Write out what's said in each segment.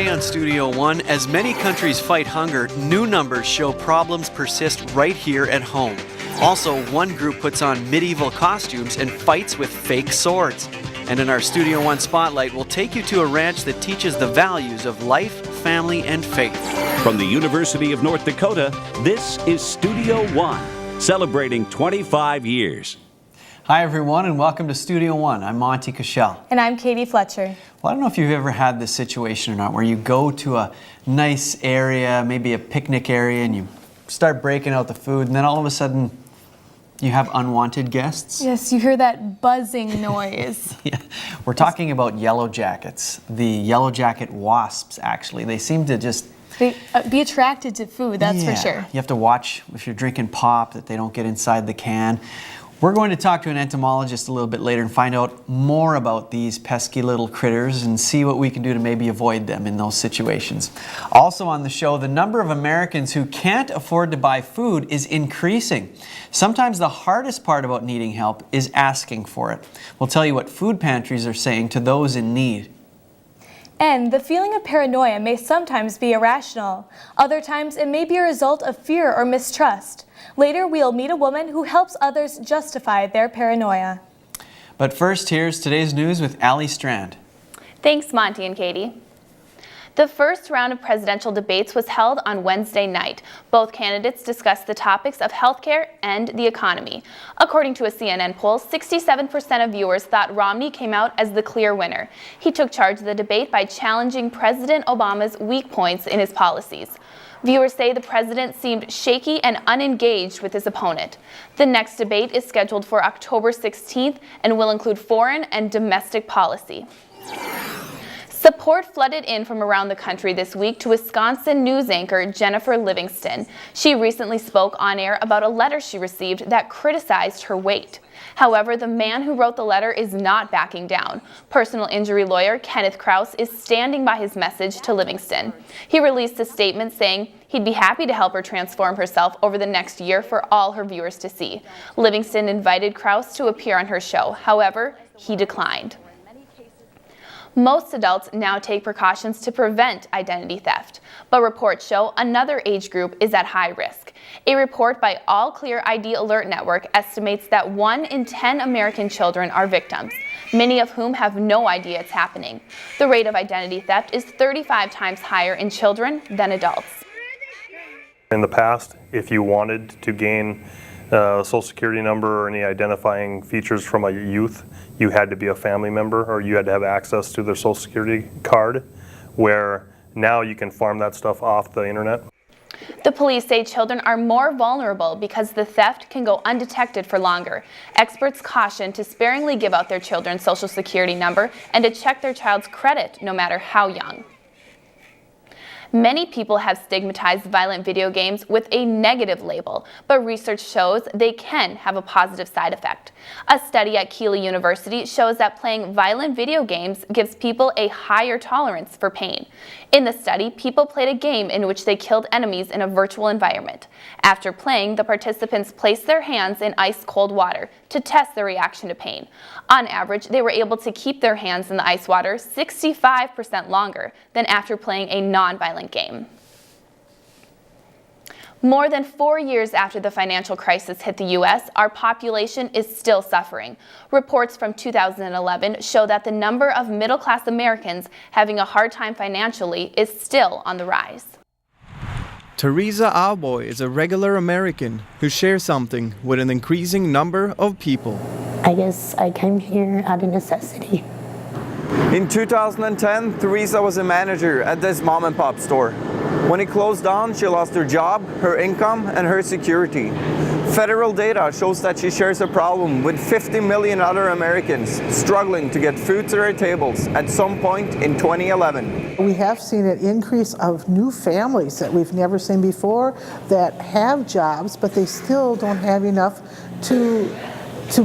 Today on Studio One, as many countries fight hunger, new numbers show problems persist right here at home. Also, one group puts on medieval costumes and fights with fake swords. And in our Studio One Spotlight, we'll take you to a ranch that teaches the values of life, family, and faith. From the University of North Dakota, this is Studio One, celebrating 25 years. Hi everyone and welcome to Studio One. I'm Monty Cashel. And I'm Katie Fletcher. Well, I don't know if you've ever had this situation or not where you go to a nice area, maybe a picnic area, and you start breaking out the food and then all of a sudden you have unwanted guests. Yes, you hear that buzzing noise. Yeah. We're talking about yellow jackets, the yellow jacket wasps actually. They seem to just be attracted to food, that's for sure. You have to watch if you're drinking pop that they don't get inside the can. We're going to talk to an entomologist a little bit later and find out more about these pesky little critters and see what we can do to maybe avoid them in those situations. Also on the show, the number of Americans who can't afford to buy food is increasing. Sometimes the hardest part about needing help is asking for it. We'll tell you what food pantries are saying to those in need. And the feeling of paranoia may sometimes be irrational. Other times it may be a result of fear or mistrust. Later, we'll meet a woman who helps others justify their paranoia. But first, here's today's news with Ali Strand. Thanks, Monty and Katie. The first round of presidential debates was held on Wednesday night. Both candidates discussed the topics of healthcare and the economy. According to a CNN poll, 67% of viewers thought Romney came out as the clear winner. He took charge of the debate by challenging President Obama's weak points in his policies. Viewers say the president seemed shaky and unengaged with his opponent. The next debate is scheduled for October 16th and will include foreign and domestic policy. Support flooded in from around the country this week to Wisconsin news anchor Jennifer Livingston. She recently spoke on air about a letter she received that criticized her weight. However, the man who wrote the letter is not backing down. Personal injury lawyer Kenneth Krause is standing by his message to Livingston. He released a statement saying he'd be happy to help her transform herself over the next year for all her viewers to see. Livingston invited Krause to appear on her show. However, he declined. Most adults now take precautions to prevent identity theft, but reports show another age group is at high risk. A report by All Clear ID Alert Network estimates that 1 in 10 American children are victims, many of whom have no idea it's happening. The rate of identity theft is 35 times higher in children than adults. In the past, if you wanted to gain a social security number or any identifying features from a youth, you had to be a family member or you had to have access to their social security card, where now you can farm that stuff off the internet. The police say children are more vulnerable because the theft can go undetected for longer. Experts caution to sparingly give out their children's social security number and to check their child's credit no matter how young. Many people have stigmatized violent video games with a negative label, but research shows they can have a positive side effect. A study at Keele University shows that playing violent video games gives people a higher tolerance for pain. In the study, people played a game in which they killed enemies in a virtual environment. After playing, the participants placed their hands in ice-cold water to test their reaction to pain. On average, they were able to keep their hands in the ice water 65% longer than after playing a non-violent game. More than 4 years after the financial crisis hit the U.S., our population is still suffering. Reports from 2011 show that the number of middle-class Americans having a hard time financially is still on the rise. Teresa Alboy is a regular American who shares something with an increasing number of people. I guess I came here out of necessity. In 2010, Teresa was a manager at this mom and pop store. When it closed down, she lost her job, her income, and her security. Federal data shows that she shares a problem with 50 million other Americans struggling to get food to their tables at some point in 2011. We have seen an increase of new families that we've never seen before that have jobs, but they still don't have enough to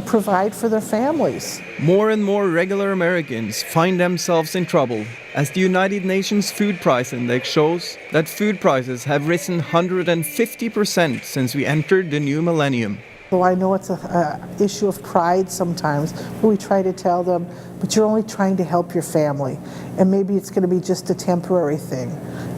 provide for their families. More and more regular Americans find themselves in trouble, as the United Nations Food Price Index shows that food prices have risen 150% since we entered the new millennium. So I know it's a issue of pride sometimes, but we try to tell them, but you're only trying to help your family. And maybe it's going to be just a temporary thing.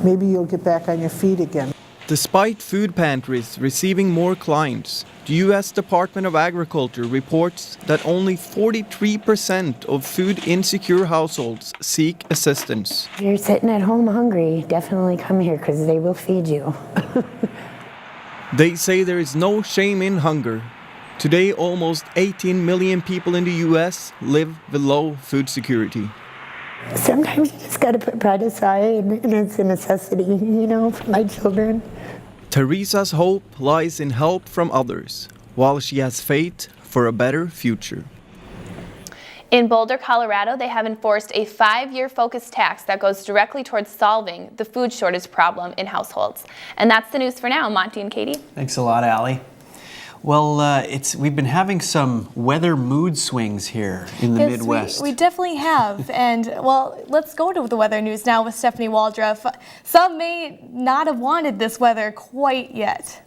Maybe you'll get back on your feet again. Despite food pantries receiving more clients, the U.S. Department of Agriculture reports that only 43% of food-insecure households seek assistance. If you're sitting at home hungry, definitely come here because they will feed you. They say there is no shame in hunger. Today, almost 18 million people in the U.S. live below food security. Sometimes you just got to put pride aside, and it's a necessity, you know, for my children. Teresa's hope lies in help from others, while she has faith for a better future. In Boulder, Colorado, they have enforced a 5-year focused tax that goes directly towards solving the food shortage problem in households. And that's the news for now. Monty and Katie. Thanks a lot, Allie. Well, we've been having some weather mood swings here in the Midwest. We definitely have. And, well, let's go to the weather news now with Stephanie Waldruff. Some may not have wanted this weather quite yet.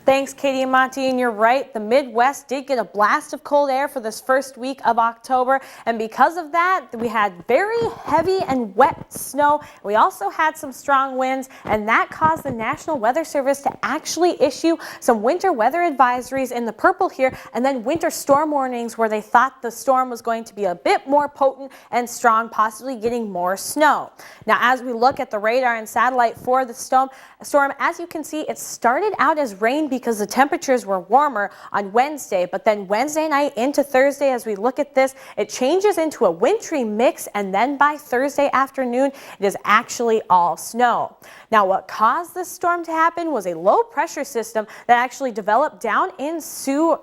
Thanks, Katie and Monty, and you're right. The Midwest did get a blast of cold air for this first week of October, and because of that, we had very heavy and wet snow. We also had some strong winds, and that caused the National Weather Service to actually issue some winter weather advisories in the purple here, and then winter storm warnings where they thought the storm was going to be a bit more potent and strong, possibly getting more snow. Now, as we look at the radar and satellite for the storm, as you can see, it started out as rain because the temperatures were warmer on Wednesday, but then Wednesday night into Thursday, as we look at this, it changes into a wintry mix, and then by Thursday afternoon, it is actually all snow. Now, what caused this storm to happen was a low pressure system that actually developed down in Sioux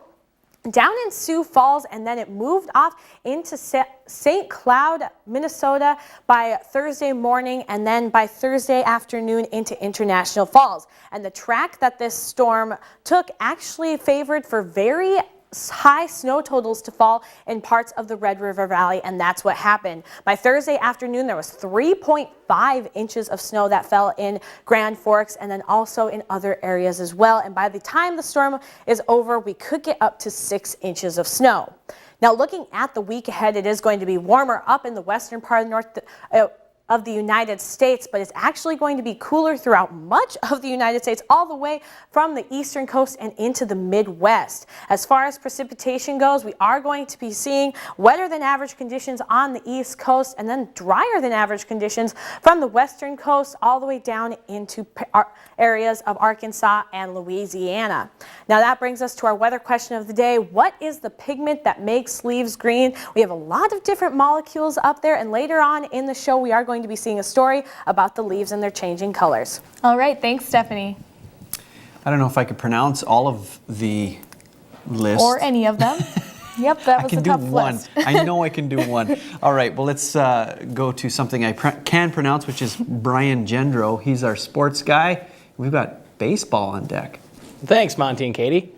Falls, and then it moved off into St. Cloud, Minnesota by Thursday morning, and then by Thursday afternoon into International Falls. And the track that this storm took actually favored for very high snow totals to fall in parts of the Red River Valley, and that's what happened. By Thursday afternoon, there was 3.5 inches of snow that fell in Grand Forks and then also in other areas as well. And by the time the storm is over, we could get up to 6 inches of snow. Now, looking at the week ahead, it is going to be warmer up in the western part of the United States, but it's actually going to be cooler throughout much of the United States, all the way from the eastern coast and into the Midwest. As far as precipitation goes, we are going to be seeing wetter than average conditions on the East Coast, and then drier than average conditions from the western coast all the way down into areas of Arkansas and Louisiana. Now that brings us to our weather question of the day. What is the pigment that makes leaves green? We have a lot of different molecules up there, and later on in the show we are going to be seeing a story about the leaves and their changing colors. All right, thanks, Stephanie. I don't know if I could pronounce all of the list. Or any of them. Yep, that was a tough list. I know I can do one. All right, well, let's go to something I can pronounce, which is Brian Gendro. He's our sports guy. We've got baseball on deck. Thanks, Monty and Katie.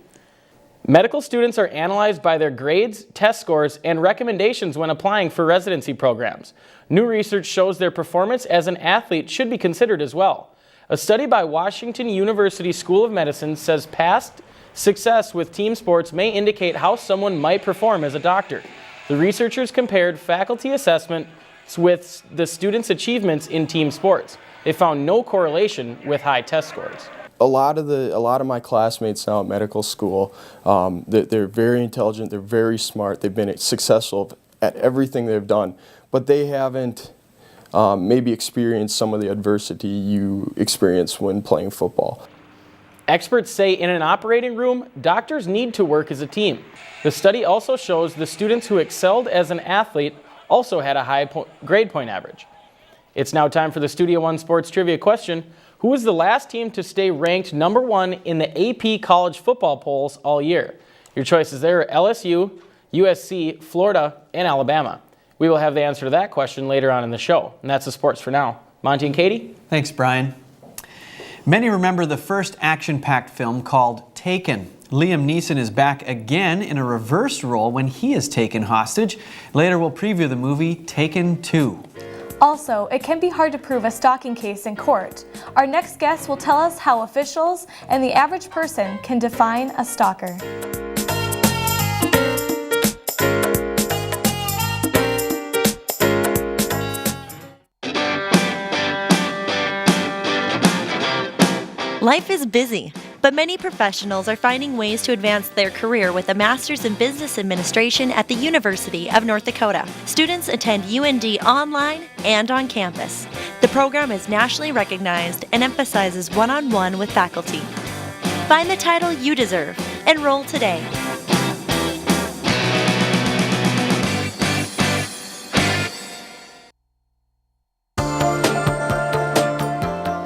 Medical students are analyzed by their grades, test scores, and recommendations when applying for residency programs. New research shows their performance as an athlete should be considered as well. A study by Washington University School of Medicine says past success with team sports may indicate how someone might perform as a doctor. The researchers compared faculty assessments with the students' achievements in team sports. They found no correlation with high test scores. A lot of my classmates now at medical school, they're very intelligent, they're very smart, they've been successful at everything they've done, but they haven't maybe experienced some of the adversity you experience when playing football. Experts say in an operating room, doctors need to work as a team. The study also shows the students who excelled as an athlete also had a high grade point average. It's now time for the Studio One Sports Trivia question. Who was the last team to stay ranked #1 in the AP college football polls all year? Your choices there are LSU, USC, Florida, and Alabama. We will have the answer to that question later on in the show. And that's the sports for now. Monty and Katie? Thanks, Brian. Many remember the first action-packed film called Taken. Liam Neeson is back again in a reverse role when he is taken hostage. Later we'll preview the movie Taken 2. Also, it can be hard to prove a stalking case in court. Our next guest will tell us how officials and the average person can define a stalker. Life is busy, but many professionals are finding ways to advance their career with a Master's in Business Administration at the University of North Dakota. Students attend UND online and on campus. The program is nationally recognized and emphasizes one-on-one with faculty. Find the title you deserve. Enroll today.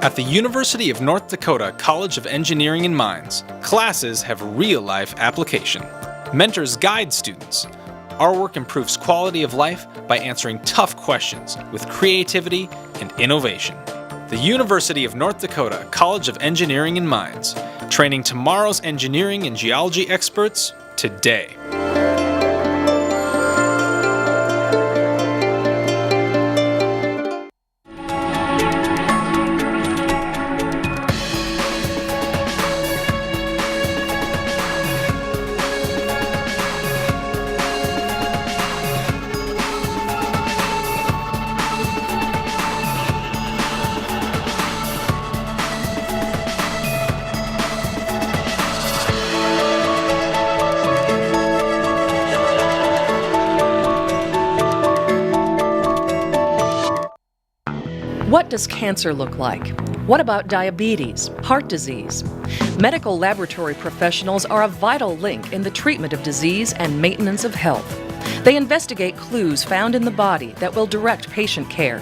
At the University of North Dakota College of Engineering and Mines, classes have real-life application. Mentors guide students. Our work improves quality of life by answering tough questions with creativity and innovation. The University of North Dakota College of Engineering and Mines, training tomorrow's engineering and geology experts today. What does cancer look like? What about diabetes, heart disease? Medical laboratory professionals are a vital link in the treatment of disease and maintenance of health. They investigate clues found in the body that will direct patient care.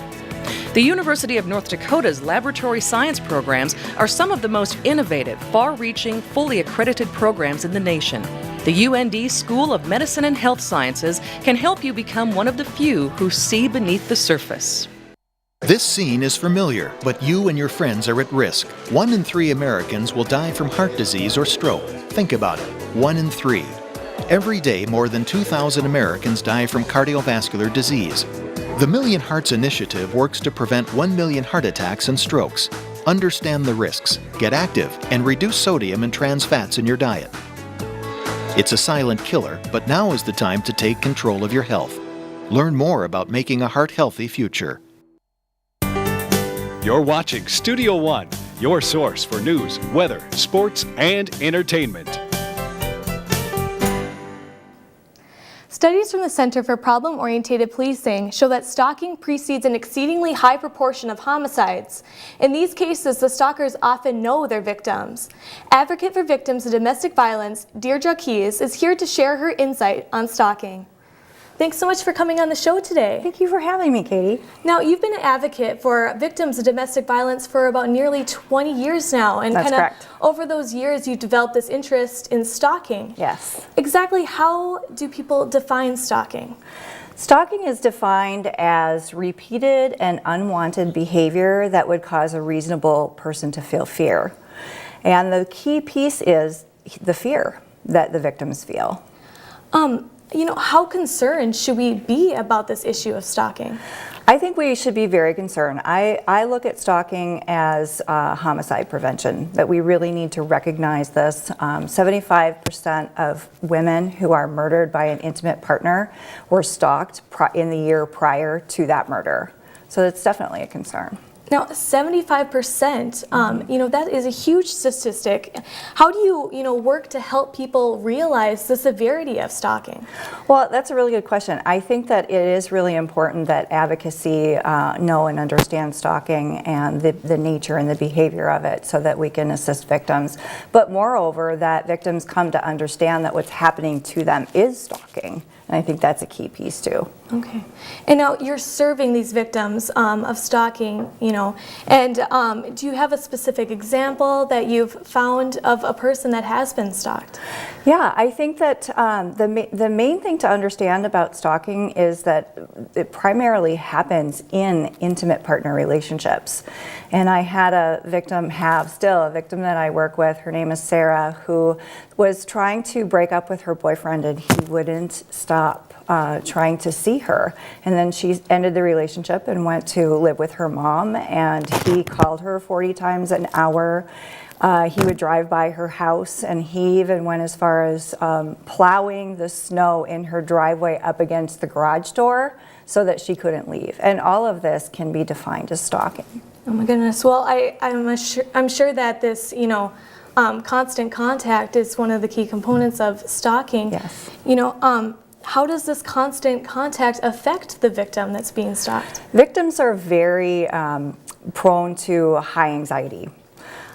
The University of North Dakota's laboratory science programs are some of the most innovative, far-reaching, fully accredited programs in the nation. The UND School of Medicine and Health Sciences can help you become one of the few who see beneath the surface. This scene is familiar, but you and your friends are at risk. 1 in 3 Americans will die from heart disease or stroke. Think about it, 1 in 3. Every day, more than 2,000 Americans die from cardiovascular disease. The Million Hearts Initiative works to prevent 1 million heart attacks and strokes. Understand the risks, get active, and reduce sodium and trans fats in your diet. It's a silent killer, but now is the time to take control of your health. Learn more about making a heart-healthy future. You're watching Studio One, your source for news, weather, sports, and entertainment. Studies from the Center for Problem-Oriented Policing show that stalking precedes an exceedingly high proportion of homicides. In these cases, the stalkers often know their victims. Advocate for victims of domestic violence, Deirdre Keyes, is here to share her insight on stalking. Thanks so much for coming on the show today. Thank you for having me, Katie. Now, you've been an advocate for victims of domestic violence for about nearly 20 years now. And That's correct. Over those years, you developed this interest in stalking. Yes. Exactly how do people define stalking? Stalking is defined as repeated and unwanted behavior that would cause a reasonable person to feel fear. And the key piece is the fear that the victims feel. You know, how concerned should we be about this issue of stalking? I think we should be very concerned. I look at stalking as homicide prevention, that we really need to recognize this. 75% of women who are murdered by an intimate partner were stalked in the year prior to that murder. So it's definitely a concern. Now, 75%, you know, that is a huge statistic. How do you, work to help people realize the severity of stalking? Well, that's a really good question. I think that it is really important that advocacy know and understand stalking and the nature and the behavior of it so that we can assist victims. But moreover, that victims come to understand that what's happening to them is stalking. And I think that's a key piece too. Okay. And now you're serving these victims of stalking, and do you have a specific example that you've found of a person that has been stalked? Yeah, I think that the main thing to understand about stalking is that it primarily happens in intimate partner relationships. And I had a victim that I work with, her name is Sarah, who was trying to break up with her boyfriend and he wouldn't stop trying to see her. And then she ended the relationship and went to live with her mom, and he called her 40 times an hour. He would drive by her house, and he even went as far as plowing the snow in her driveway up against the garage door so that she couldn't leave. And all of this can be defined as stalking. Oh my goodness. Well, I'm sure that this, constant contact is one of the key components of stalking. Yes. How does this constant contact affect the victim that's being stalked? Victims are very prone to high anxiety.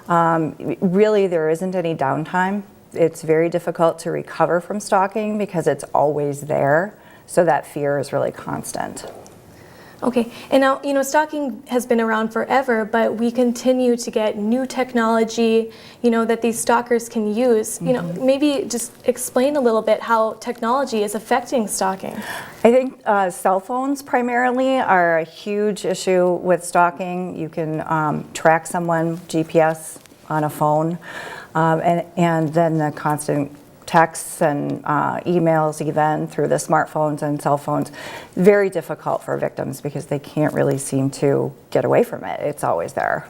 Really, there isn't any downtime. It's very difficult to recover from stalking because it's always there. So that fear is really constant. Okay, and now, stalking has been around forever, but we continue to get new technology, that these stalkers can use. Maybe just explain a little bit how technology is affecting stalking. I think cell phones primarily are a huge issue with stalking. You can track someone, GPS on a phone, and then the constant texts and emails even through the smartphones and cell phones. Very difficult for victims because they can't really seem to get away from it. It's always there.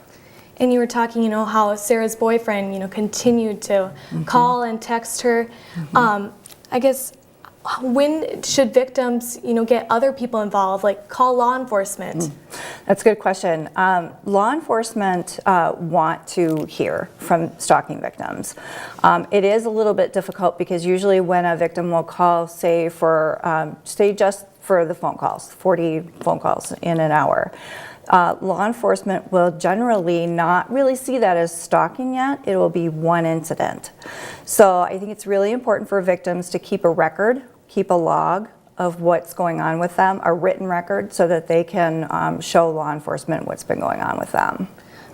And you were talking, how Sarah's boyfriend, continued to call and text her. I guess, when should victims, get other people involved, like call law enforcement? That's a good question. Law enforcement want to hear from stalking victims. It is a little bit difficult because usually when a victim will call, say just for the phone calls, 40 phone calls in an hour, law enforcement will generally not really see that as stalking yet. It will be one incident. So I think it's really important for victims to keep a record, keep a log of what's going on with them, a written record, so that they can show law enforcement what's been going on with them.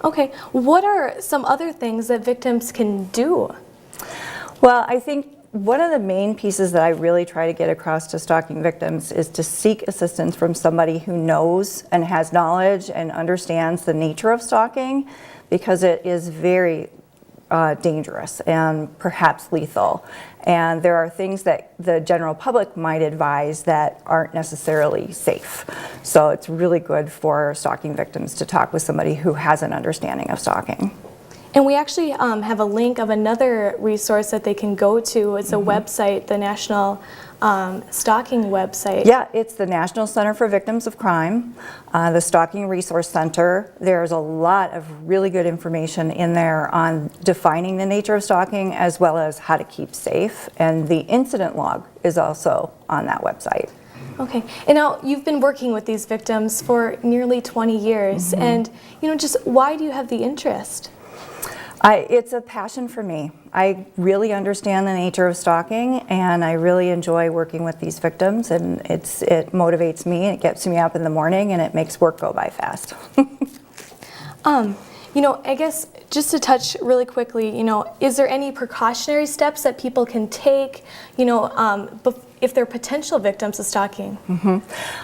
Okay, what are some other things that victims can do? Well, I think one of the main pieces that I really try to get across to stalking victims is to seek assistance from somebody who knows and has knowledge and understands the nature of stalking, because it is very dangerous and perhaps lethal. And there are things that the general public might advise that aren't necessarily safe. So it's really good for stalking victims to talk with somebody who has an understanding of stalking. And we actually have a link of another resource that they can go to. It's a website, the National Stalking website. Yeah, it's the National Center for Victims of Crime, the Stalking Resource Center. There's a lot of really good information in there on defining the nature of stalking as well as how to keep safe. And the incident log is also on that website. Okay, and now you've been working with these victims for nearly 20 years. And, just why do you have the interest? It's a passion for me. I really understand the nature of stalking, and I really enjoy working with these victims, and it motivates me, it gets me up in the morning, and it makes work go by fast. I guess just to touch really quickly, is there any precautionary steps that people can take, if they're potential victims of stalking?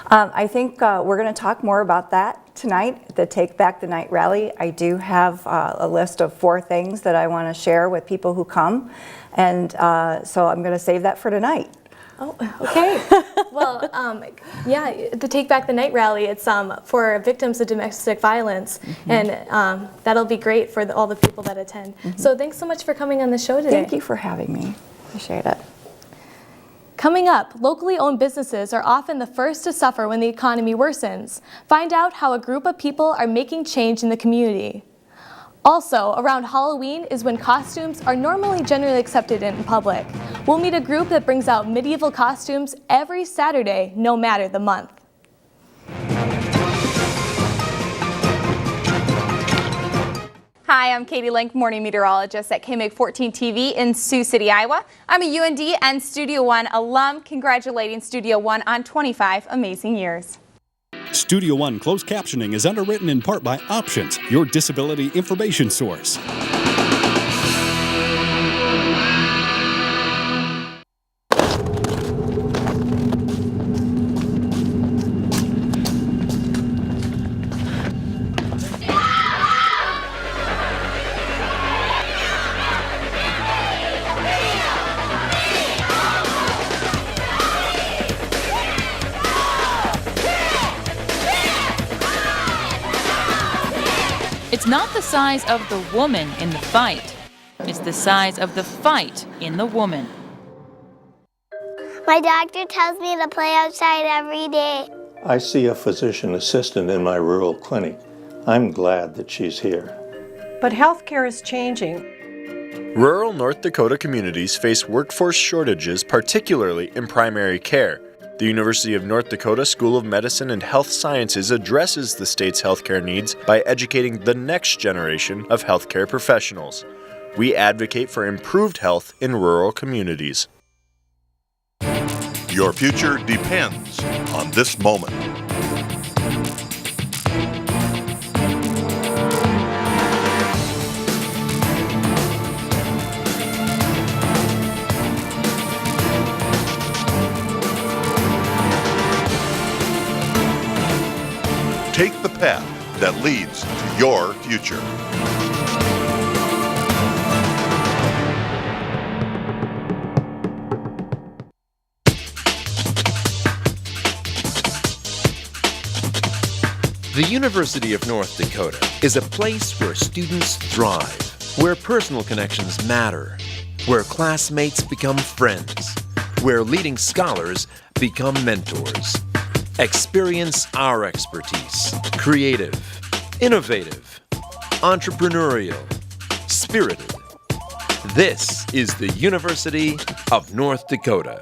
I think we're going to talk more about that tonight, the Take Back the Night rally. I do have a list of 4 things that I want to share with people who come, and so I'm going to save that for tonight. Oh, okay. Well, the Take Back the Night rally, it's for victims of domestic violence, and that'll be great for all the people that attend. So thanks so much for coming on the show today. Thank you for having me. Appreciate it. Coming up, locally owned businesses are often the first to suffer when the economy worsens. Find out how a group of people are making change in the community. Also, around Halloween is when costumes are normally generally accepted in public. We'll meet a group that brings out medieval costumes every Saturday, no matter the month. Hi, I'm Katie Link, morning meteorologist at KMIG 14 TV in Sioux City, Iowa. I'm a UND and Studio One alum, congratulating Studio One on 25 amazing years. Studio One closed captioning is underwritten in part by Options, your disability information source. It's not the size of the woman in the fight. It's the size of the fight in the woman. My doctor tells me to play outside every day. I see a physician assistant in my rural clinic. I'm glad that she's here. But healthcare is changing. Rural North Dakota communities face workforce shortages, particularly in primary care. The University of North Dakota School of Medicine and Health Sciences addresses the state's healthcare needs by educating the next generation of healthcare professionals. We advocate for improved health in rural communities. Your future depends on this moment. Take the path that leads to your future. The University of North Dakota is a place where students thrive, where personal connections matter, where classmates become friends, where leading scholars become mentors. Experience our expertise. Creative, innovative, entrepreneurial, spirited. This is the University of North Dakota.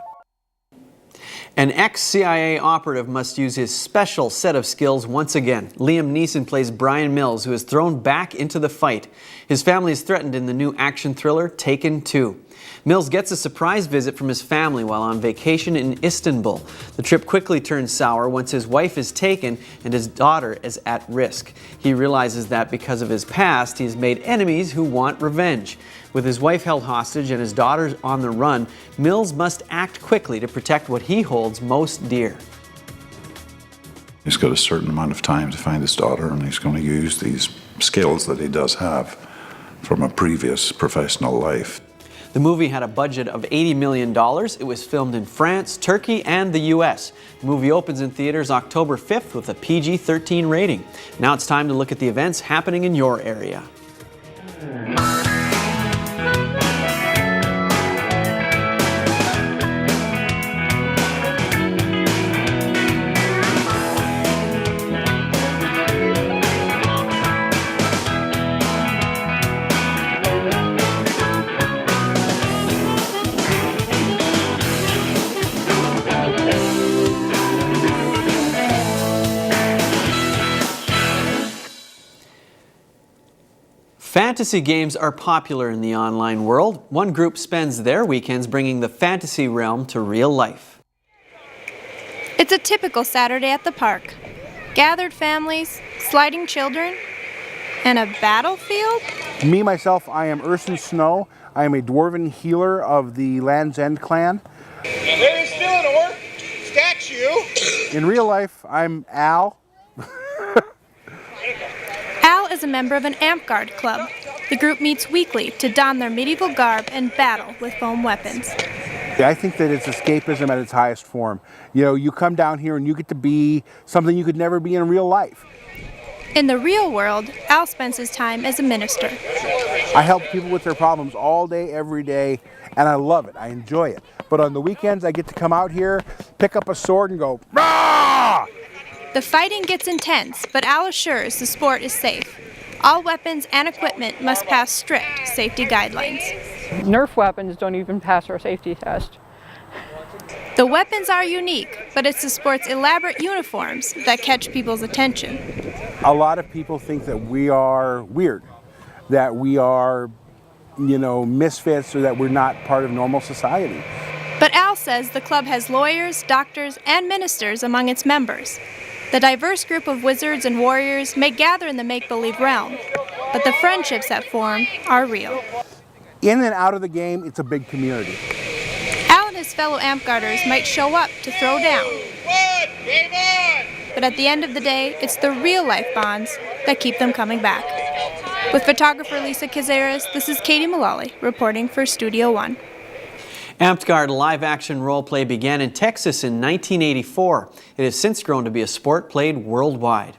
An ex-CIA operative must use his special set of skills once again. Liam Neeson plays Brian Mills, who is thrown back into the fight. His family is threatened in the new action thriller Taken 2. Mills gets a surprise visit from his family while on vacation in Istanbul. The trip quickly turns sour once his wife is taken and his daughter is at risk. He realizes that because of his past, he has made enemies who want revenge. With his wife held hostage and his daughter on the run, Mills must act quickly to protect what he holds most dear. He's got a certain amount of time to find his daughter, and he's going to use these skills that he does have from a previous professional life. The movie had a budget of $80 million. It was filmed in France, Turkey, and the U.S. The movie opens in theaters October 5th with a PG-13 rating. Now it's time to look at the events happening in your area. Fantasy games are popular in the online world. One group spends their weekends bringing the fantasy realm to real life. It's a typical Saturday at the park. Gathered families, sliding children, and a battlefield? Me, myself, I am Urson Snow. I am a dwarven healer of the Land's End clan. Lady Stillinor, statue. In real life, I'm Al. Al is a member of an Amtgard club. The group meets weekly to don their medieval garb and battle with foam weapons. I think that it's escapism at its highest form. You know, you come down here and you get to be something you could never be in real life. In the real world, Al spends his time as a minister. I help people with their problems all day, every day, and I love it. I enjoy it. But on the weekends, I get to come out here, pick up a sword, and go, rah! The fighting gets intense, but Al assures the sport is safe. All weapons and equipment must pass strict safety guidelines. Nerf weapons don't even pass our safety test. The weapons are unique, but it's the sport's elaborate uniforms that catch people's attention. A lot of people think that we are weird, that we are, misfits, or that we're not part of normal society. But Al says the club has lawyers, doctors, and ministers among its members. The diverse group of wizards and warriors may gather in the make-believe realm, but the friendships that form are real. In and out of the game, it's a big community. Al and his fellow Amtgarders might show up to throw down. But at the end of the day, it's the real-life bonds that keep them coming back. With photographer Lisa Cazares, this is Katie Mullally reporting for Studio One. Amtgard live-action role-play began in Texas in 1984. It has since grown to be a sport played worldwide.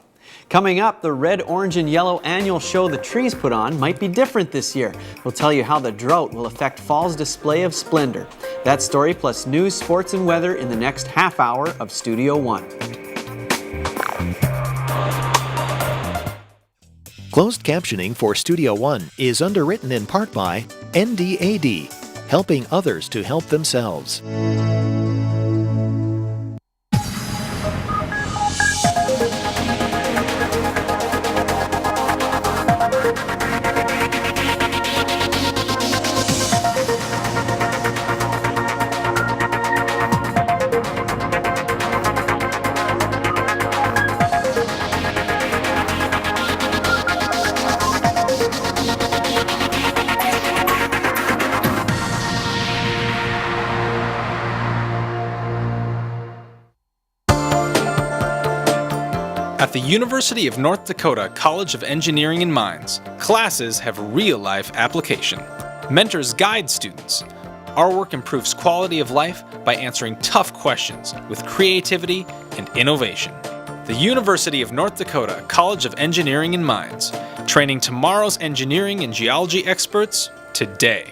Coming up, the red, orange, and yellow annual show the trees put on might be different this year. We'll tell you how the drought will affect fall's display of splendor. That story plus news, sports, and weather in the next half hour of Studio One. Closed captioning for Studio One is underwritten in part by NDAD, helping others to help themselves. At the University of North Dakota College of Engineering and Mines, classes have real-life application. Mentors guide students. Our work improves quality of life by answering tough questions with creativity and innovation. The University of North Dakota College of Engineering and Mines, training tomorrow's engineering and geology experts today.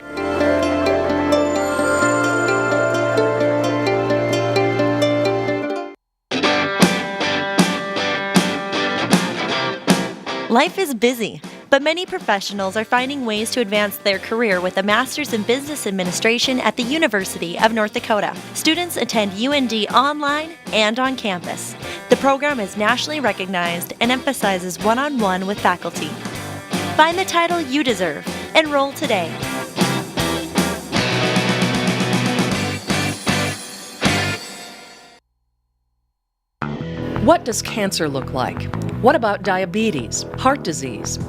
Life is busy, but many professionals are finding ways to advance their career with a Master's in Business Administration at the University of North Dakota. Students attend UND online and on campus. The program is nationally recognized and emphasizes one-on-one with faculty. Find the title you deserve. Enroll today. What does cancer look like? What about diabetes, heart disease?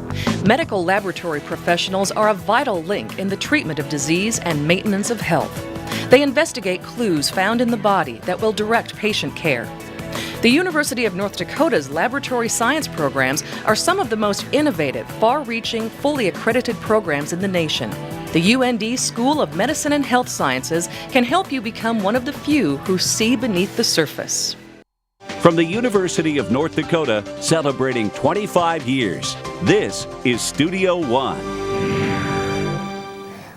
Medical laboratory professionals are a vital link in the treatment of disease and maintenance of health. They investigate clues found in the body that will direct patient care. The University of North Dakota's laboratory science programs are some of the most innovative, far-reaching, fully accredited programs in the nation. The UND School of Medicine and Health Sciences can help you become one of the few who see beneath the surface. From the University of North Dakota, celebrating 25 years, this is Studio One.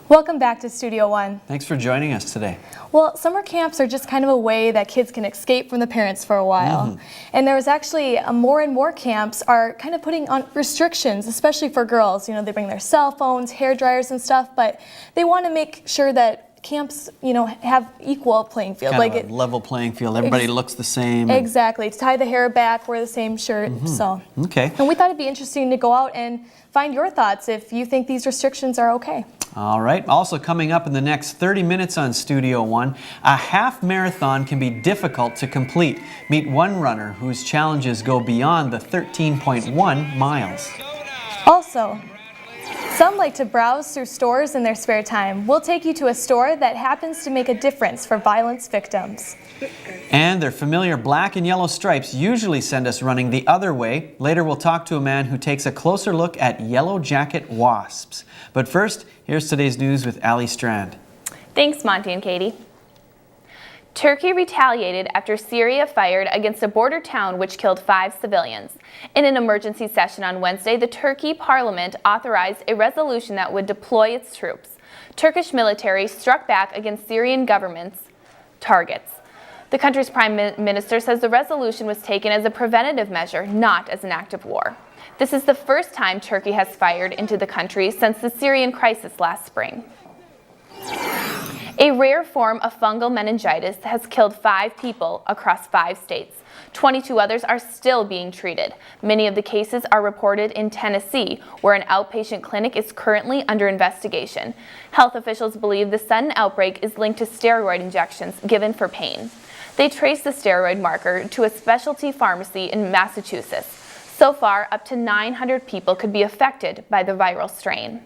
Welcome back to Studio One. Thanks for joining us today. Well, summer camps are just kind of a way that kids can escape from the parents for a while. And there was actually more and more camps are kind of putting on restrictions, especially for girls. You know, they bring their cell phones, hair dryers and stuff, but they want to make sure that camps, you know, have equal playing field. Kind of a level playing field. Everybody looks the same. Exactly. Tie the hair back, wear the same shirt. So. Okay. And we thought it'd be interesting to go out and find your thoughts if you think these restrictions are okay. All right. Also coming up in the next 30 minutes on Studio One, a half marathon can be difficult to complete. Meet one runner whose challenges go beyond the 13.1 miles. Also, some like to browse through stores in their spare time. We'll take you to a store that happens to make a difference for violence victims. And their familiar black and yellow stripes usually send us running the other way. Later we'll talk to a man who takes a closer look at yellow jacket wasps. But first, here's today's news with Ali Strand. Thanks, Monty and Katie. Turkey retaliated after Syria fired against a border town which killed 5 civilians. In an emergency session on Wednesday, the Turkey parliament authorized a resolution that would deploy its troops. Turkish military struck back against Syrian government's targets. The country's prime minister says the resolution was taken as a preventative measure, not as an act of war. This is the first time Turkey has fired into the country since the Syrian crisis last spring. A rare form of fungal meningitis has killed 5 people across 5 states. 22 others are still being treated. Many of the cases are reported in Tennessee, where an outpatient clinic is currently under investigation. Health officials believe the sudden outbreak is linked to steroid injections given for pain. They traced the steroid marker to a specialty pharmacy in Massachusetts. So far, up to 900 people could be affected by the viral strain.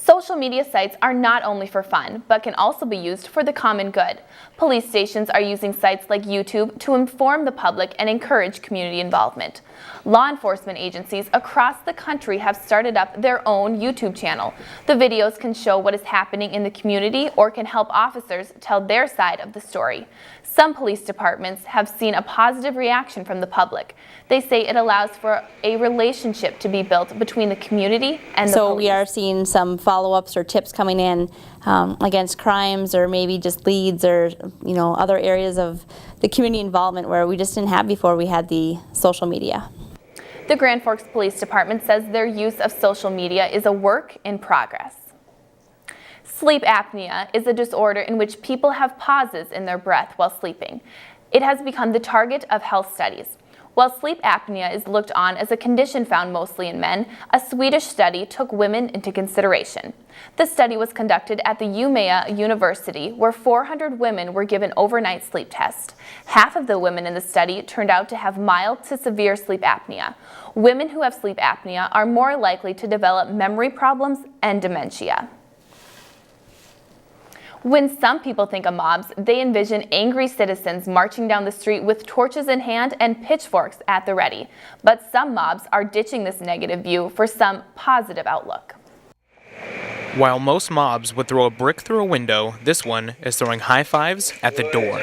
Social media sites are not only for fun, but can also be used for the common good. Police stations are using sites like YouTube to inform the public and encourage community involvement. Law enforcement agencies across the country have started up their own YouTube channel. The videos can show what is happening in the community or can help officers tell their side of the story. Some police departments have seen a positive reaction from the public. They say it allows for a relationship to be built between the community and the police. So we are seeing some follow follow-ups or tips coming in against crimes, or maybe just leads, or other areas of the community involvement where we just didn't have before we had the social media. The Grand Forks Police Department says their use of social media is a work in progress. Sleep apnea is a disorder in which people have pauses in their breath while sleeping. It has become the target of health studies. While sleep apnea is looked on as a condition found mostly in men, a Swedish study took women into consideration. The study was conducted at the Umeå University, where 400 women were given overnight sleep tests. Half of the women in the study turned out to have mild to severe sleep apnea. Women who have sleep apnea are more likely to develop memory problems and dementia. When some people think of mobs, they envision angry citizens marching down the street with torches in hand and pitchforks at the ready. But some mobs are ditching this negative view for some positive outlook. While most mobs would throw a brick through a window, this one is throwing high fives at the door.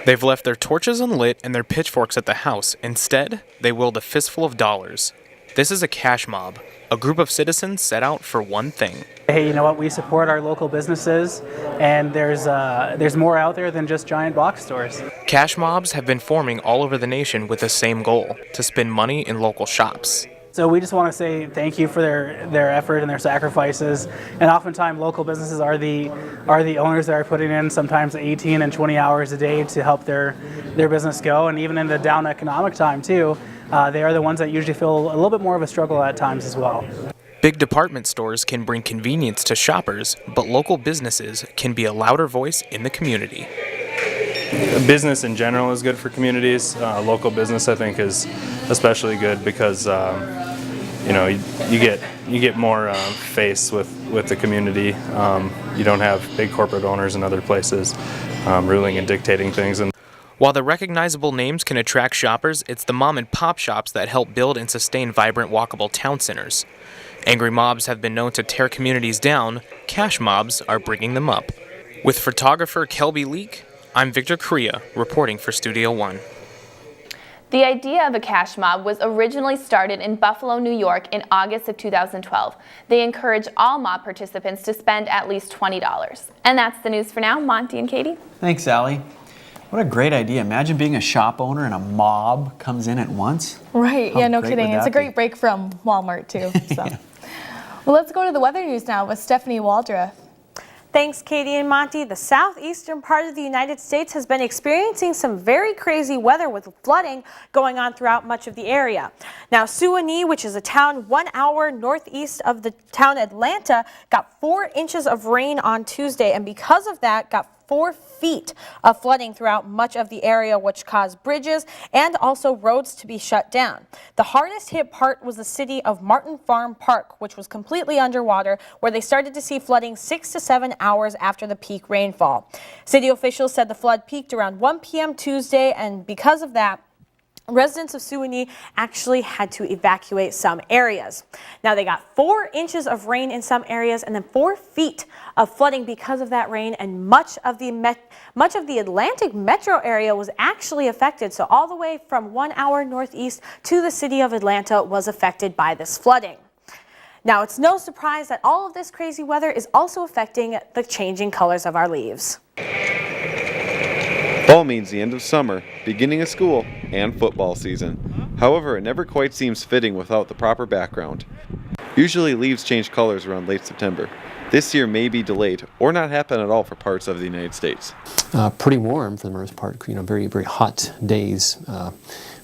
They've left their torches unlit and their pitchforks at the house. Instead, they wield a fistful of dollars. This is a cash mob, a group of citizens set out for one thing. Hey, you know what? We support our local businesses, and there's more out there than just giant box stores. Cash mobs have been forming all over the nation with the same goal, to spend money in local shops. So we just want to say thank you for their effort and their sacrifices. And oftentimes local businesses are the owners that are putting in sometimes 18 and 20 hours a day to help their business go. And even in the down economic time too, they are the ones that usually feel a little bit more of a struggle at times as well. Big department stores can bring convenience to shoppers, but local businesses can be a louder voice in the community. Business in general is good for communities. Local business, I think, is especially good because you get more face with the community. You don't have big corporate owners in other places ruling and dictating things. And while the recognizable names can attract shoppers, it's the mom and pop shops that help build and sustain vibrant, walkable town centers. Angry mobs have been known to tear communities down. Cash mobs are bringing them up. With photographer Kelby Leak, I'm Victor Correa, reporting for Studio One. The idea of a cash mob was originally started in Buffalo, New York in August of 2012. They encourage all mob participants to spend at least $20. And that's the news for now. Monty and Katie. Thanks, Allie. What a great idea. Imagine being a shop owner and a mob comes in at once. Right, yeah, no kidding. It's a great be? break from Walmart, too. So. Well, let's go to the weather news now with Stephanie Waldroth. Thanks, Katie and Monty. The southeastern part of the United States has been experiencing some very crazy weather with flooding going on throughout much of the area. Now, Suwanee, which is a town 1 hour northeast of the town Atlanta, got 4 inches of rain on Tuesday, and because of that, got 4 feet of flooding throughout much of the area, which caused bridges and also roads to be shut down. The hardest hit part was the city of Martin Farm Park, which was completely underwater, where they started to see flooding 6 to 7 hours after the peak rainfall. City officials said the flood peaked around 1 p.m. Tuesday, and because of that, residents of Suwanee actually had to evacuate some areas. Now they got 4 inches of rain in some areas and then 4 feet of flooding because of that rain, and much of the Atlantic metro area was actually affected. So all the way from 1 hour northeast to the city of Atlanta was affected by this flooding. Now it's no surprise that all of this crazy weather is also affecting the changing colors of our leaves. Fall means the end of summer, beginning of school, and football season. However, it never quite seems fitting without the proper background. Usually leaves change colors around late September. This year may be delayed or not happen at all for parts of the United States. Pretty warm for the most part, very, very hot days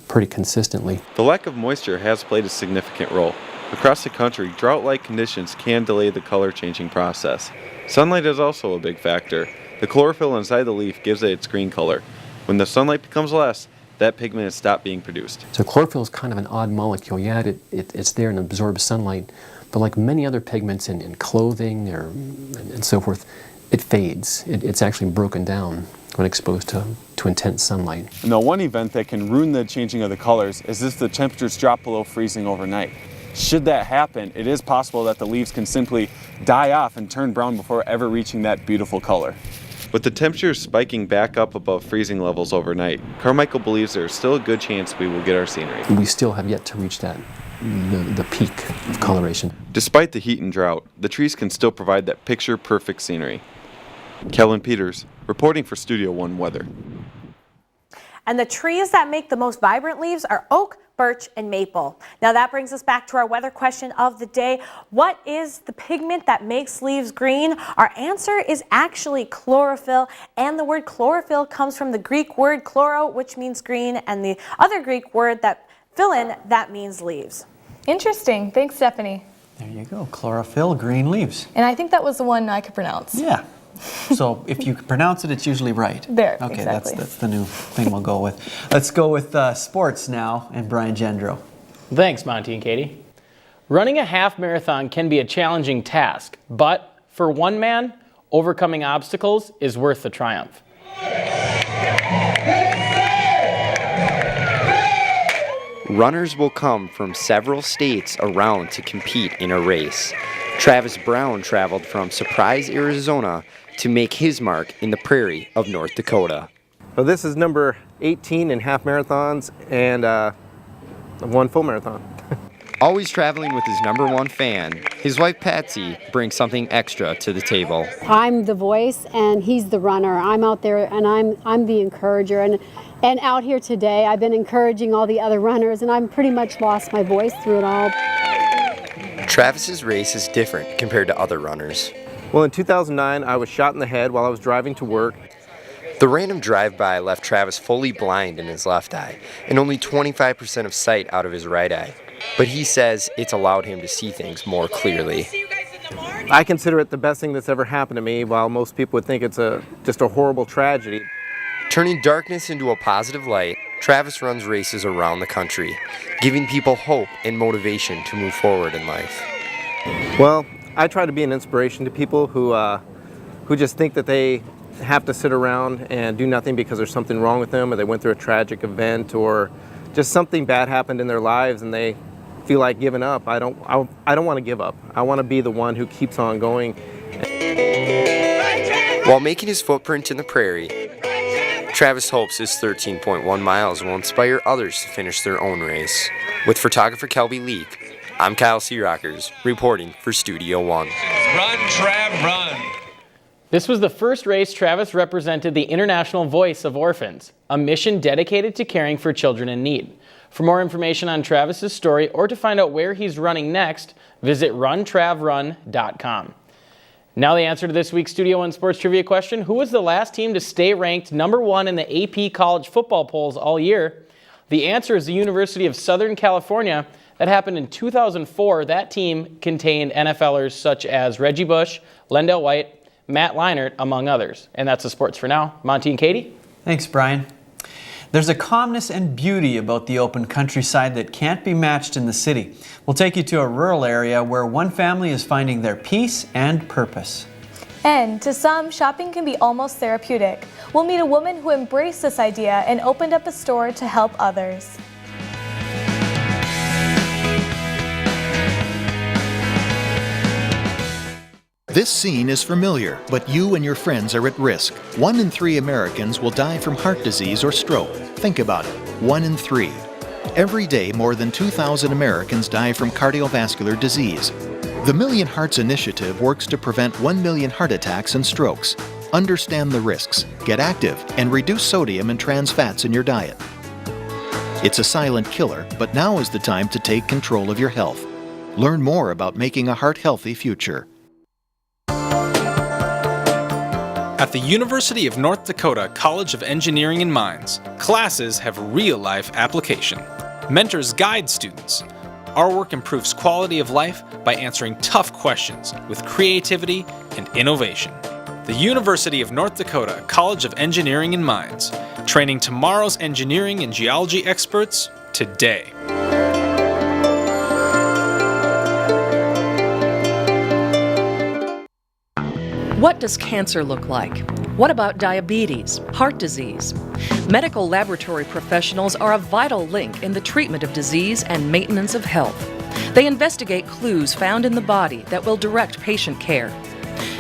pretty consistently. The lack of moisture has played a significant role. Across the country, drought-like conditions can delay the color changing process. Sunlight is also a big factor. The chlorophyll inside the leaf gives it its green color. When the sunlight becomes less, that pigment has stopped being produced. So chlorophyll is kind of an odd molecule. Yeah, it's there and absorbs sunlight, but like many other pigments in clothing and so forth, it fades. It's actually broken down when exposed to intense sunlight. Now, one event that can ruin the changing of the colors is if the temperatures drop below freezing overnight. Should that happen, it is possible that the leaves can simply die off and turn brown before ever reaching that beautiful color. With the temperatures spiking back up above freezing levels overnight, Carmichael believes there is still a good chance we will get our scenery. We still have yet to reach that the peak of coloration. Despite the heat and drought, the trees can still provide that picture-perfect scenery. Kellen Peters, reporting for Studio One Weather. And the trees that make the most vibrant leaves are oak, birch, and maple. Now that brings us back to our weather question of the day. What is the pigment that makes leaves green? Our answer is actually chlorophyll, and the word chlorophyll comes from the Greek word chloro, which means green, and the other Greek word that fill in that means leaves. Interesting. Thanks, Stephanie. There you go. Chlorophyll, green leaves. And I think that was the one I could pronounce. Yeah. So if you pronounce it, it's usually right. There, okay, exactly. that's the new thing we'll go with. Let's go with sports now, and Brian Gendro. Thanks, Monty and Katie. Running a half marathon can be a challenging task, but for one man, overcoming obstacles is worth the triumph. Runners will come from several states around to compete in a race. Travis Brown traveled from Surprise, Arizona to make his mark in the prairie of North Dakota. So this is number 18 in half marathons and one full marathon. Always traveling with his #1 fan, his wife Patsy brings something extra to the table. I'm the voice and he's the runner. I'm out there and I'm the encourager. And out here today, I've been encouraging all the other runners and I'm pretty much lost my voice through it all. Travis's race is different compared to other runners. Well, in 2009, I was shot in the head while I was driving to work. The random drive-by left Travis fully blind in his left eye and only 25% of sight out of his right eye. But he says it's allowed him to see things more clearly. I consider it the best thing that's ever happened to me, while most people would think it's just a horrible tragedy. Turning darkness into a positive light, Travis runs races around the country, giving people hope and motivation to move forward in life. Well, I try to be an inspiration to people who just think that they have to sit around and do nothing because there's something wrong with them, or they went through a tragic event, or just something bad happened in their lives and they feel like giving up. I don't want to give up. I want to be the one who keeps on going. While making his footprint in the prairie, Travis hopes his 13.1 miles will inspire others to finish their own race. With photographer Kelby Leak, I'm Kyle Searockers, reporting for Studio One. Run, Trav, run! This was the first race Travis represented the International Voice of Orphans, a mission dedicated to caring for children in need. For more information on Travis's story or to find out where he's running next, visit runtravrun.com. Now the answer to this week's Studio One Sports Trivia question: who was the last team to stay ranked #1 in the AP college football polls all year? The answer is the University of Southern California. That happened in 2004. That team contained NFLers such as Reggie Bush, Lendell White, Matt Leinart, among others. And that's the sports for now. Monty and Katie? Thanks, Brian. There's a calmness and beauty about the open countryside that can't be matched in the city. We'll take you to a rural area where one family is finding their peace and purpose. And to some, shopping can be almost therapeutic. We'll meet a woman who embraced this idea and opened up a store to help others. This scene is familiar, but you and your friends are at risk. 1 in 3 Americans will die from heart disease or stroke. Think about it, 1 in 3. Every day, more than 2,000 Americans die from cardiovascular disease. The Million Hearts Initiative works to prevent 1 million heart attacks and strokes. Understand the risks, get active, and reduce sodium and trans fats in your diet. It's a silent killer, but now is the time to take control of your health. Learn more about making a heart-healthy future. At the University of North Dakota College of Engineering and Mines, classes have real-life application. Mentors guide students. Our work improves quality of life by answering tough questions with creativity and innovation. The University of North Dakota College of Engineering and Mines, training tomorrow's engineering and geology experts today. What does cancer look like? What about diabetes, heart disease? Medical laboratory professionals are a vital link in the treatment of disease and maintenance of health. They investigate clues found in the body that will direct patient care.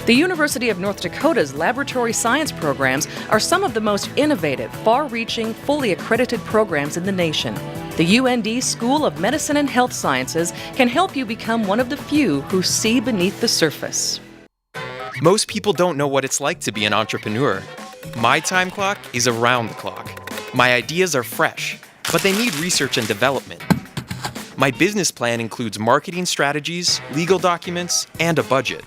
The University of North Dakota's laboratory science programs are some of the most innovative, far-reaching, fully accredited programs in the nation. The UND School of Medicine and Health Sciences can help you become one of the few who see beneath the surface. Most people don't know what it's like to be an entrepreneur. My time clock is around the clock. My ideas are fresh, but they need research and development. My business plan includes marketing strategies, legal documents, and a budget.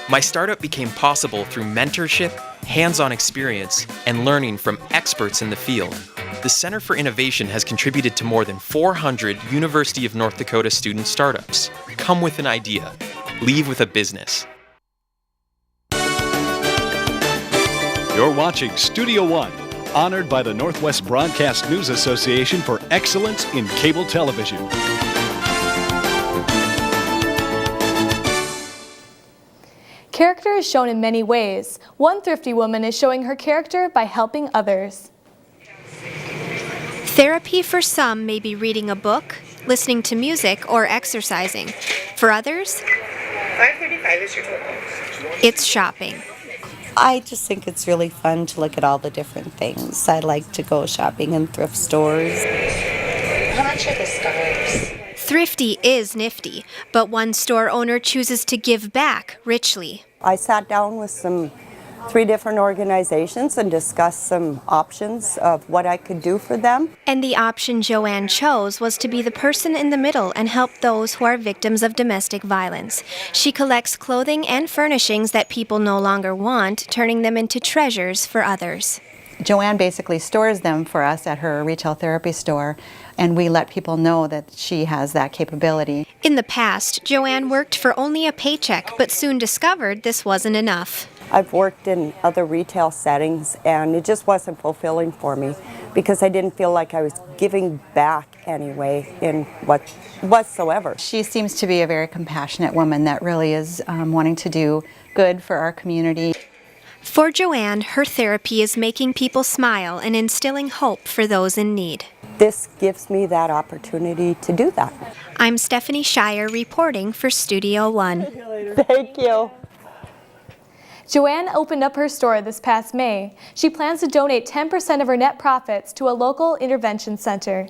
My startup became possible through mentorship, hands-on experience, and learning from experts in the field. The Center for Innovation has contributed to more than 400 University of North Dakota student startups. Come with an idea. Leave with a business. You're watching Studio One, honored by the Northwest Broadcast News Association for excellence in cable television. Character is shown in many ways. One thrifty woman is showing her character by helping others. Therapy for some may be reading a book, listening to music, or exercising. For others, $5.35 is your total. It's shopping. I just think it's really fun to look at all the different things. I like to go shopping in thrift stores. How much are the scarves? Thrifty is nifty, but one store owner chooses to give back richly. I sat down with 3 different organizations and discussed some options of what I could do for them. And the option Joanne chose was to be the person in the middle and help those who are victims of domestic violence. She collects clothing and furnishings that people no longer want, turning them into treasures for others. Joanne basically stores them for us at her retail therapy store, and we let people know that she has that capability. In the past, Joanne worked for only a paycheck, but soon discovered this wasn't enough. I've worked in other retail settings and it just wasn't fulfilling for me because I didn't feel like I was giving back anyway in whatsoever. She seems to be a very compassionate woman that really is wanting to do good for our community. For Joanne, her therapy is making people smile and instilling hope for those in need. This gives me that opportunity to do that. I'm Stephanie Shire reporting for Studio One. Thank you. Joanne opened up her store this past May. She plans to donate 10% of her net profits to a local intervention center.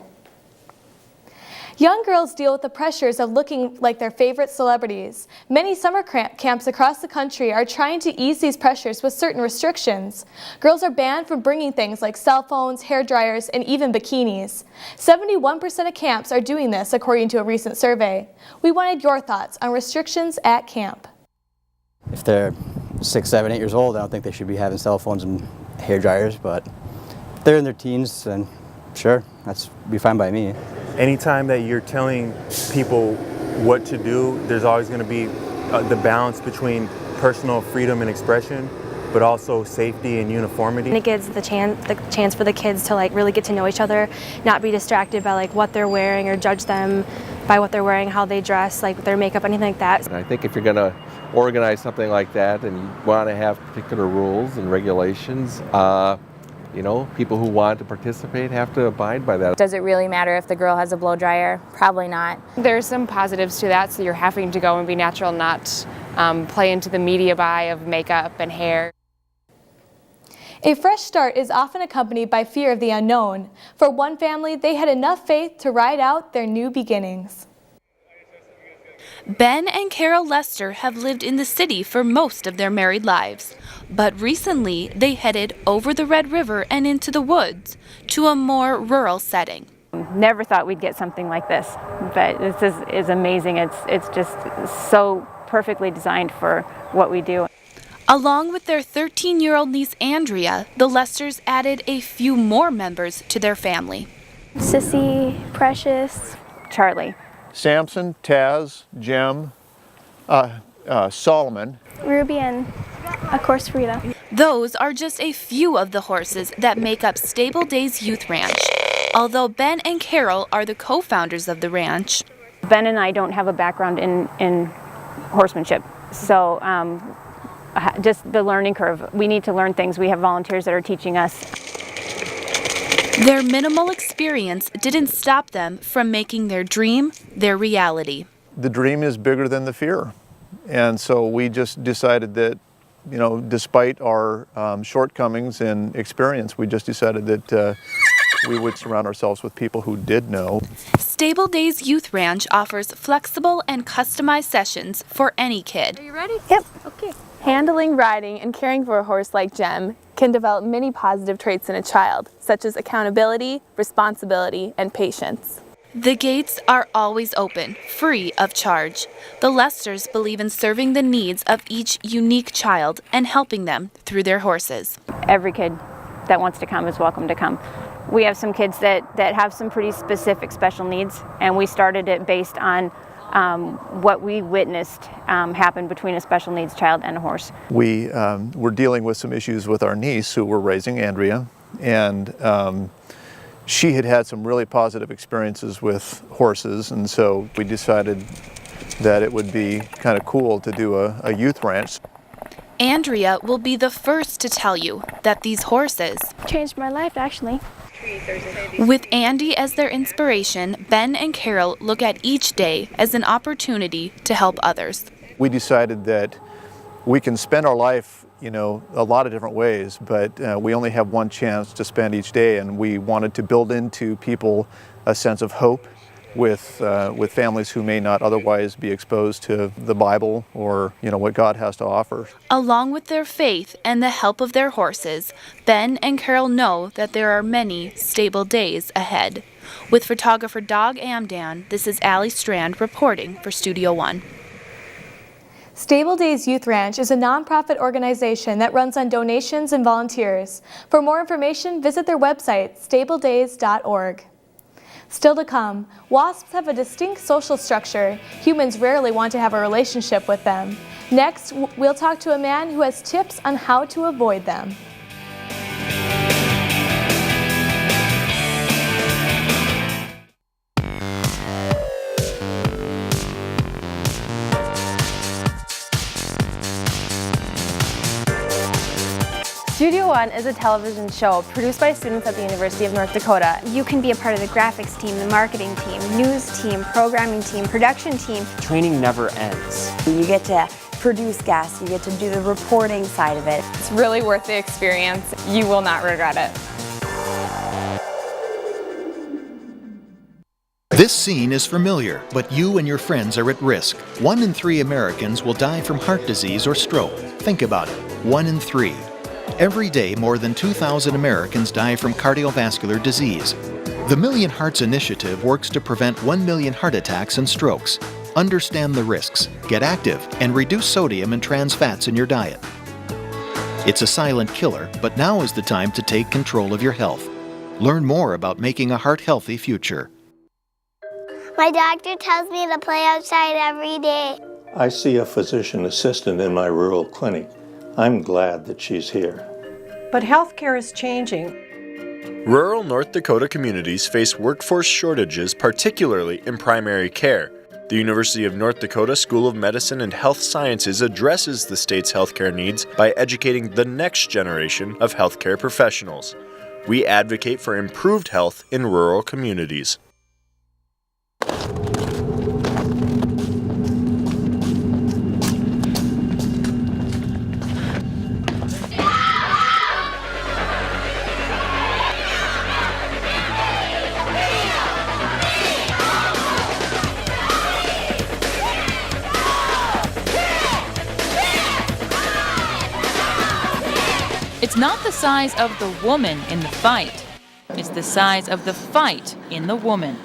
Young girls deal with the pressures of looking like their favorite celebrities. Many summer camps across the country are trying to ease these pressures with certain restrictions. Girls are banned from bringing things like cell phones, hair dryers, and even bikinis. 71% of camps are doing this, according to a recent survey. We wanted your thoughts on restrictions at camp. If they're 6, 7, 8 years old, I don't think they should be having cell phones and hair dryers, but if they're in their teens, then sure, that's be fine by me. Anytime that you're telling people what to do, there's always going to be the balance between personal freedom and expression, but also safety and uniformity. And it gives the chance for the kids to really get to know each other, not be distracted by what they're wearing or judge them by what they're wearing, how they dress, their makeup, anything like that. And I think if you're going to organize something like that and you want to have particular rules and regulations, people who want to participate have to abide by that. Does it really matter if the girl has a blow dryer? Probably not. There's some positives to that, so you're having to go and be natural, not play into the media buy of makeup and hair. A fresh start is often accompanied by fear of the unknown. For one family, they had enough faith to ride out their new beginnings. Ben and Carol Lester have lived in the city for most of their married lives, but recently they headed over the Red River and into the woods to a more rural setting. Never thought we'd get something like this, but this is amazing. It's just so perfectly designed for what we do. Along with their 13-year-old niece Andrea, the Lesters added a few more members to their family. Sissy, Precious, Charlie. Samson, Taz, Jem, Solomon. Ruby, and of course Frida. Those are just a few of the horses that make up Stable Days Youth Ranch. Although Ben and Carol are the co-founders of the ranch. Ben and I don't have a background in horsemanship, so just the learning curve. We need to learn things. We have volunteers that are teaching us. Their minimal experience didn't stop them from making their dream their reality. The dream is bigger than the fear. And so we just decided that, despite our shortcomings in experience, we just decided that we would surround ourselves with people who did know. Stable Days Youth Ranch offers flexible and customized sessions for any kid. Are you ready? Yep. Okay. Handling, riding, and caring for a horse like Jem can develop many positive traits in a child, such as accountability, responsibility, and patience. The gates are always open, free of charge. The Lesters believe in serving the needs of each unique child and helping them through their horses. Every kid that wants to come is welcome to come. We have some kids that have some pretty specific special needs, and we started it based on what we witnessed happen between a special needs child and a horse. We were dealing with some issues with our niece who we're raising, Andrea, and she had had some really positive experiences with horses, and so we decided that it would be kind of cool to do a youth ranch. Andrea will be the first to tell you that these horses changed my life, actually. With Andy as their inspiration, Ben and Carol look at each day as an opportunity to help others. We decided that we can spend our life, a lot of different ways, but we only have one chance to spend each day, and we wanted to build into people a sense of hope with families who may not otherwise be exposed to the Bible or, what God has to offer. Along with their faith and the help of their horses, Ben and Carol know that there are many stable days ahead. With photographer Doug Amdan, this is Allie Strand reporting for Studio One. Stable Days Youth Ranch is a nonprofit organization that runs on donations and volunteers. For more information, visit their website, stabledays.org. Still to come, wasps have a distinct social structure. Humans rarely want to have a relationship with them. Next, we'll talk to a man who has tips on how to avoid them. Studio One is a television show produced by students at the University of North Dakota. You can be a part of the graphics team, the marketing team, news team, programming team, production team. Training never ends. You get to produce guests, you get to do the reporting side of it. It's really worth the experience. You will not regret it. This scene is familiar, but you and your friends are at risk. 1 in 3 Americans will die from heart disease or stroke. Think about it, 1 in 3. Every day, more than 2,000 Americans die from cardiovascular disease. The Million Hearts Initiative works to prevent 1 million heart attacks and strokes. Understand the risks, get active, and reduce sodium and trans fats in your diet. It's a silent killer, but now is the time to take control of your health. Learn more about making a heart-healthy future. My doctor tells me to play outside every day. I see a physician assistant in my rural clinic. I'm glad that she's here. But healthcare is changing. Rural North Dakota communities face workforce shortages, particularly in primary care. The University of North Dakota School of Medicine and Health Sciences addresses the state's healthcare needs by educating the next generation of healthcare professionals. We advocate for improved health in rural communities. It's not the size of the woman in the fight. It's the size of the fight in the woman.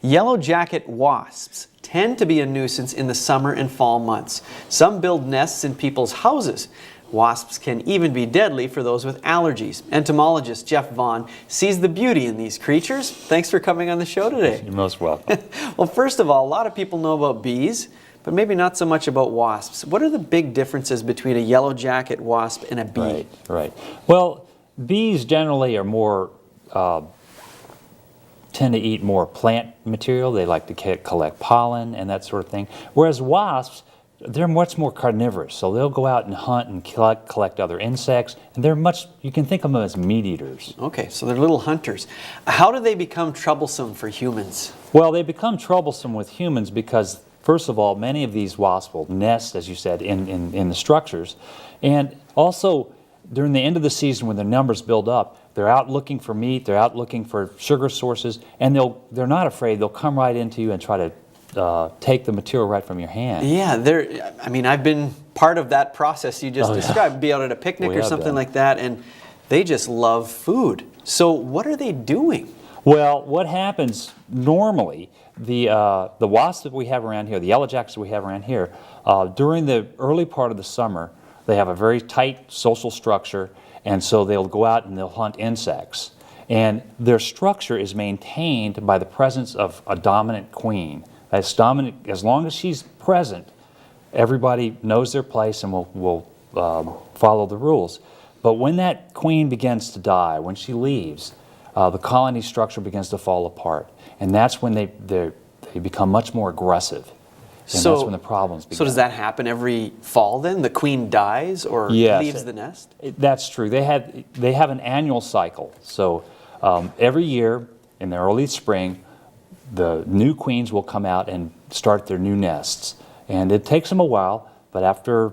Yellow jacket wasps tend to be a nuisance in the summer and fall months. Some build nests in people's houses. Wasps can even be deadly for those with allergies. Entomologist Jeff Vaughn sees the beauty in these creatures. Thanks for coming on the show today. You're most welcome. Well, first of all, a lot of people know about bees, but maybe not so much about wasps. What are the big differences between a yellow jacket wasp and a bee? Right. Well, bees generally are more, tend to eat more plant material. They like to collect pollen and that sort of thing. Whereas wasps, they're much more carnivorous. So they'll go out and hunt and collect other insects. And they're much, you can think of them as meat eaters. Okay, so they're little hunters. How do they become troublesome for humans? Well, they become troublesome with humans because, first of all, many of these wasps will nest, as you said, in the structures. And also, during the end of the season when their numbers build up, they're out looking for meat, they're out looking for sugar sources, and they're not afraid. They'll come right into you and try to take the material right from your hand. Yeah, I mean, I've been part of that process you just described. Be out at a picnic or something like that, and they just love food. So what are they doing? Well, what happens normally, the wasps that we have around here, the yellow jackets that we have around here, during the early part of the summer, they have a very tight social structure, and so they'll go out and they'll hunt insects. And their structure is maintained by the presence of a dominant queen. As long as she's present, everybody knows their place and will follow the rules. But when that queen begins to die, when she leaves, the colony structure begins to fall apart. And that's when they become much more aggressive. And that's when the problems begin. So does that happen every fall then? The queen dies or leaves the nest? That's true. They have an annual cycle. So every year in the early spring, the new queens will come out and start their new nests. And it takes them a while, but after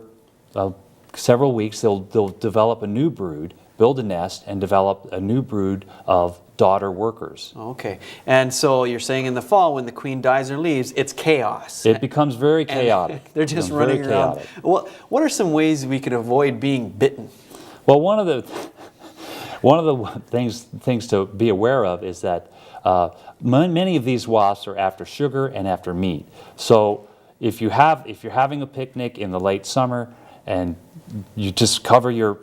several weeks, they'll develop a new brood, build a nest, and develop a new brood of daughter workers. Okay. And so you're saying in the fall, when the queen dies or leaves, it's chaos. It becomes very chaotic. They're just running around. Well, what are some ways we could avoid being bitten? Well, one of the things to be aware of is that many of these wasps are after sugar and after meat. So if you're having a picnic in the late summer and you just cover your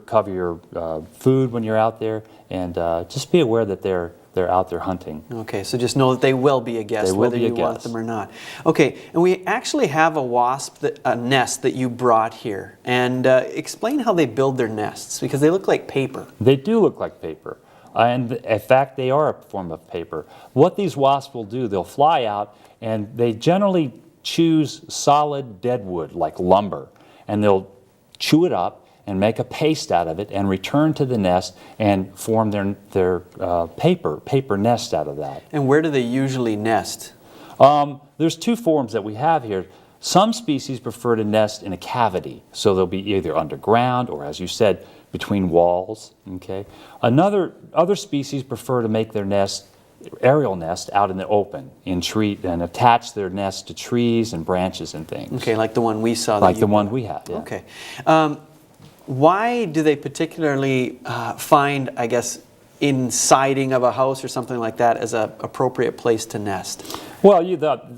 food when you're out there, and just be aware that they're out there hunting. Okay, so just know that they will be a guest, whether you want them or not. Okay, and we actually have a nest that you brought here, and explain how they build their nests, because they look like paper. They do look like paper, and in fact, they are a form of paper. What these wasps will do, they'll fly out, and they generally choose solid dead wood, like lumber, and they'll chew it up and make a paste out of it and return to the nest and form their paper nest out of that. And where do they usually nest? There's two forms that we have here. Some species prefer to nest in a cavity, so they'll be either underground or, as you said, between walls. Okay. Other species prefer to make their aerial nest out in the open, in tree, and attach their nest to trees and branches and things. Okay, like the one we saw. Like the one we have. Yeah. Okay. Why do they particularly find, I guess, in siding of a house or something like that as an appropriate place to nest? Well,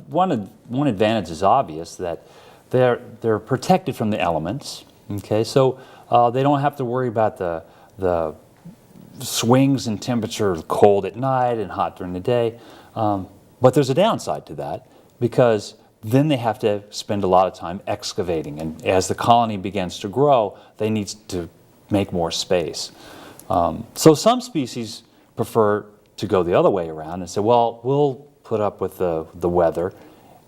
one advantage is obvious, that they're protected from the elements. Okay, so they don't have to worry about the swings in temperature, cold at night and hot during the day. But there's a downside to that, because then they have to spend a lot of time excavating, and as the colony begins to grow, they need to make more space. So some species prefer to go the other way around and say, well, we'll put up with the weather,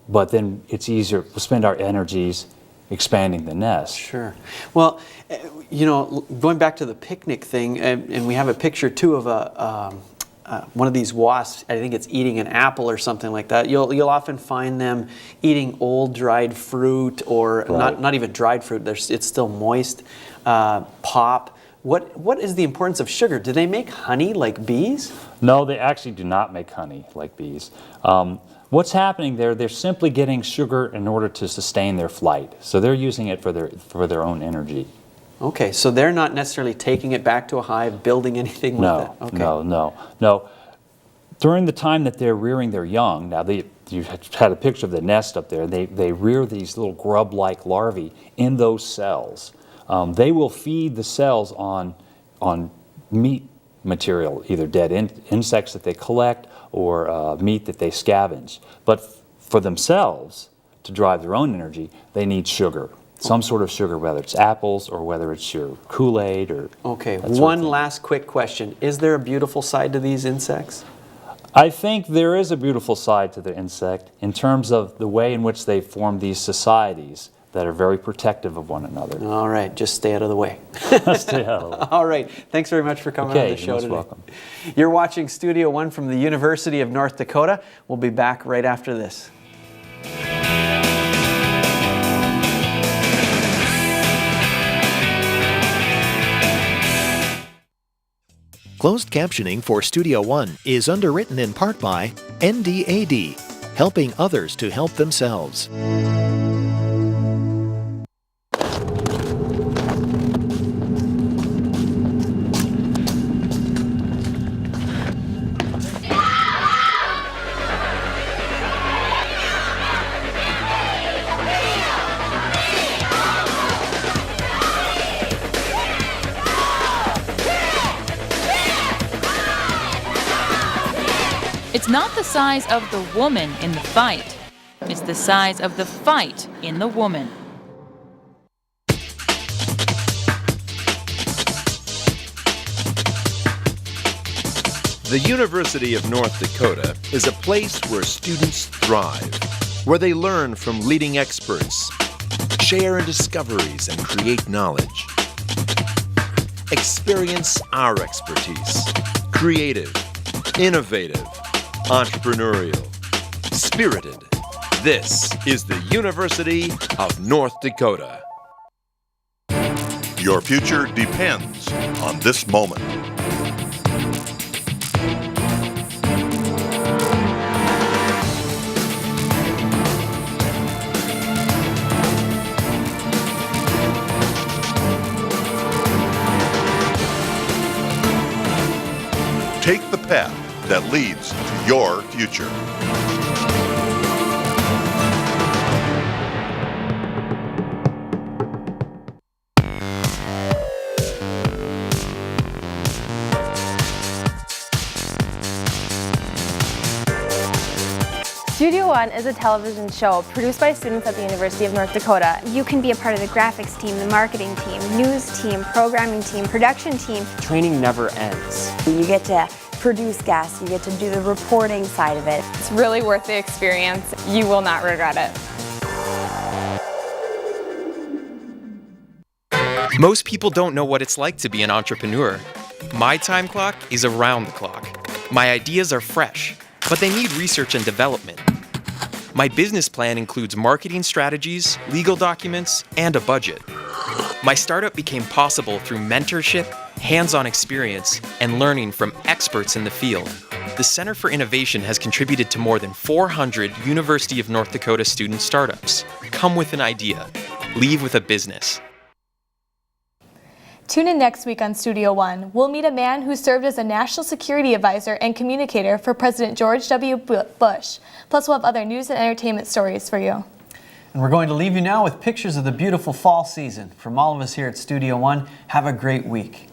but then it's easier, we'll spend our energies expanding the nest. Sure. Well, you know, going back to the picnic thing, and we have a picture too of one of these wasps. I think it's eating an apple or something like that. You'll often find them eating old dried fruit, or not even dried fruit. It's still moist. Pop. What is the importance of sugar? Do they make honey like bees? No, they actually do not make honey like bees. What's happening there? They're simply getting sugar in order to sustain their flight. So they're using it for their own energy. Okay, so they're not necessarily taking it back to a hive, building anything with it? Okay. No. During the time that they're rearing their young, now you had a picture of the nest up there, they rear these little grub-like larvae in those cells. They will feed the cells on meat material, either dead insects that they collect or meat that they scavenge. But for themselves, to drive their own energy, they need sugar. some sort of sugar, whether it's apples or whether it's your Kool-Aid or Okay, that sort of one thing. last quick question. Is there a beautiful side to these insects? I think there is a beautiful side to the insect in terms of the way in which they form these societies that are very protective of one another. All right, just stay out of the way. Stay out of the way. All right, thanks very much for coming on the Okay, show you're most today. welcome. You're watching Studio One from the University of North Dakota. We'll be back right after this. Closed captioning for Studio One is underwritten in part by NDAD, helping others to help themselves. It's not the size of the woman in the fight. It's the size of the fight in the woman. The University of North Dakota is a place where students thrive, where they learn from leading experts, share in discoveries and create knowledge. Experience our expertise. Creative, innovative, entrepreneurial, spirited. This is the University of North Dakota. Your future depends on this moment. Take the path that leads to your future. Studio One is a television show produced by students at the University of North Dakota. You can be a part of the graphics team, the marketing team, news team, programming team, production team. Training never ends. You get to produce guests, you get to do the reporting side of it. It's really worth the experience. You will not regret it. Most people don't know what it's like to be an entrepreneur. My time clock is around the clock. My ideas are fresh, but they need research and development. My business plan includes marketing strategies, legal documents, and a budget. My startup became possible through mentorship, hands-on experience, and learning from experts in the field. The Center for Innovation has contributed to more than 400 University of North Dakota student startups. Come with an idea. Leave with a business. Tune in next week on Studio One. We'll meet a man who served as a national security advisor and communicator for President George W. Bush. Plus, we'll have other news and entertainment stories for you. And we're going to leave you now with pictures of the beautiful fall season. From all of us here at Studio One, have a great week.